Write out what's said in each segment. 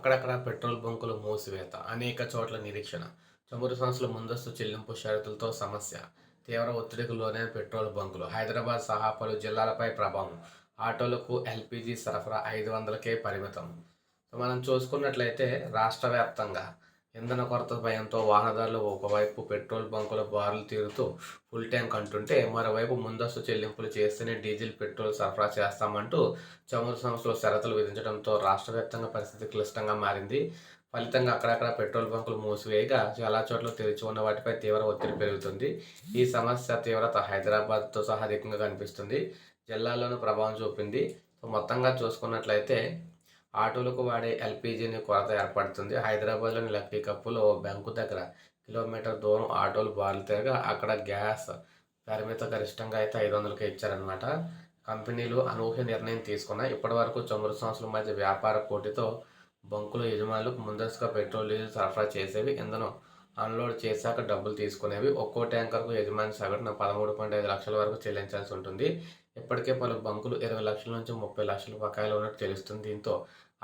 అక్కడక్కడ పెట్రోల్ బంకులు మూసివేత, అనేక చోట్ల నిరీక్షణ, చమురు సంస్థల ముందస్తు చెల్లింపు షరతులతో సమస్య, తీవ్ర ఒత్తిడికి లోనైన పెట్రోల్ బంకులు, హైదరాబాద్ సహా పలు జిల్లాలపై ప్రభావం, ఆటోలకు ఎల్పీజీ సరఫరా 500కే పరిమితం. మనం చూసుకున్నట్లయితే రాష్ట్ర వ్యాప్తంగా ఇంధన కొరత భయంతో వాహనదారులు ఒకవైపు పెట్రోల్ బంకుల బారులు తీరుతూ ఫుల్ ట్యాంక్ అంటుంటే, మరోవైపు ముందస్తు చెల్లింపులు చేస్తేనే డీజిల్ పెట్రోల్ సరఫరా చేస్తామంటూ చమురు సంస్థలు షరతులు విధించడంతో రాష్ట్ర వ్యాప్తంగా పరిస్థితి క్లిష్టంగా మారింది. ఫలితంగా అక్కడక్కడ పెట్రోల్ బంకులు మూసివేయగా చాలా చోట్ల తెరిచి ఉన్న వాటిపై తీవ్ర ఒత్తిడి పెరుగుతుంది. ఈ సమస్య తీవ్రత హైదరాబాద్తో సహా అధికంగా కనిపిస్తుంది. జిల్లాల్లోనూ ప్రభావం చూపింది. మొత్తంగా చూసుకున్నట్లయితే ఆటోలకు వాడే ఎల్పీజీని కొరత ఏర్పడుతుంది. హైదరాబాద్లోని లక్కీ కప్పులో బ్యాంకు దగ్గర కిలోమీటర్ దూరం ఆటోలు బారులు తిరగా అక్కడ గ్యాస్ పరిమిత గరిష్టంగా అయితే 500కే ఇచ్చారనమాట. కంపెనీలు అనూహ్య నిర్ణయం తీసుకున్నాయి. ఇప్పటివరకు చమురు సంస్థల మధ్య వ్యాపార పోటీతో బంకుల యజమానులకు ముందస్తుగా పెట్రోల్, డీజిల్ సరఫరా చేసేవి. ఇంధనం అన్లోడ్ చేశాక డబ్బులు తీసుకునేవి. ఒక్కో ట్యాంకర్కు యజమాని సగటున 13.5 లక్షల వరకు చెల్లించాల్సి ఉంటుంది. ఇప్పటికే పలు బంకులు 20 లక్షల నుంచి 30 లక్షల బకాయిలు ఉన్నట్టు తెలుస్తుంది. దీంతో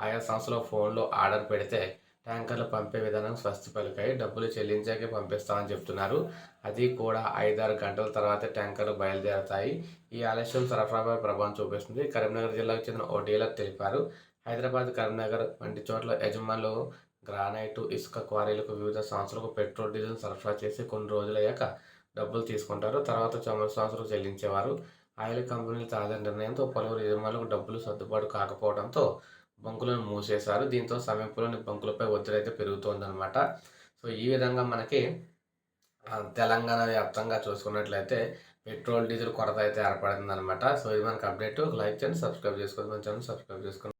ఆయా సంస్థలు ఫోన్లో ఆర్డర్ పెడితే ట్యాంకర్లు పంపే విధానం స్వస్తి పలికాయి. డబ్బులు చెల్లించాకే పంపిస్తామని చెప్తున్నారు. అది కూడా 5-6 గంటల తర్వాతే ట్యాంకర్లు బయలుదేరతాయి. ఈ ఆలస్యం సరఫరాపై ప్రభావం చూపిస్తుంది. కరీంనగర్ జిల్లాకు చెందిన ఓ డీలర్ తెలిపారు. హైదరాబాద్, కరీంనగర్ వంటి చోట్ల యజమానులు గ్రానైటు, ఇసుక క్వారీలకు వివిధ సంస్థలకు పెట్రోల్, డీజిల్ సరఫరా చేసి కొన్ని రోజులయ్యాక డబ్బులు తీసుకుంటారు. తర్వాత చమురు సంస్థలకు చెల్లించేవారు. ఆయిల్ కంపెనీల తాజా నిర్ణయంతో పలువురు యజమానులకు డబ్బులు సర్దుబాటు కాకపోవడంతో బంకులను మూసేశారు. దీంతో సమీపంలోని బంకులపై ఒత్తిడి అయితే పెరుగుతోందనమాట. సో ఈ విధంగా మనకి తెలంగాణ వ్యాప్తంగా చూసుకున్నట్లయితే పెట్రోల్, డీజిల్ కొరత అయితే ఏర్పడిందనమాట. సో ఇది మనకు అప్డేట్. లైక్ చేయండి, సబ్స్క్రైబ్ చేసుకోండి. మన ఛానల్ సబ్స్క్రైబ్ చేసుకోండి.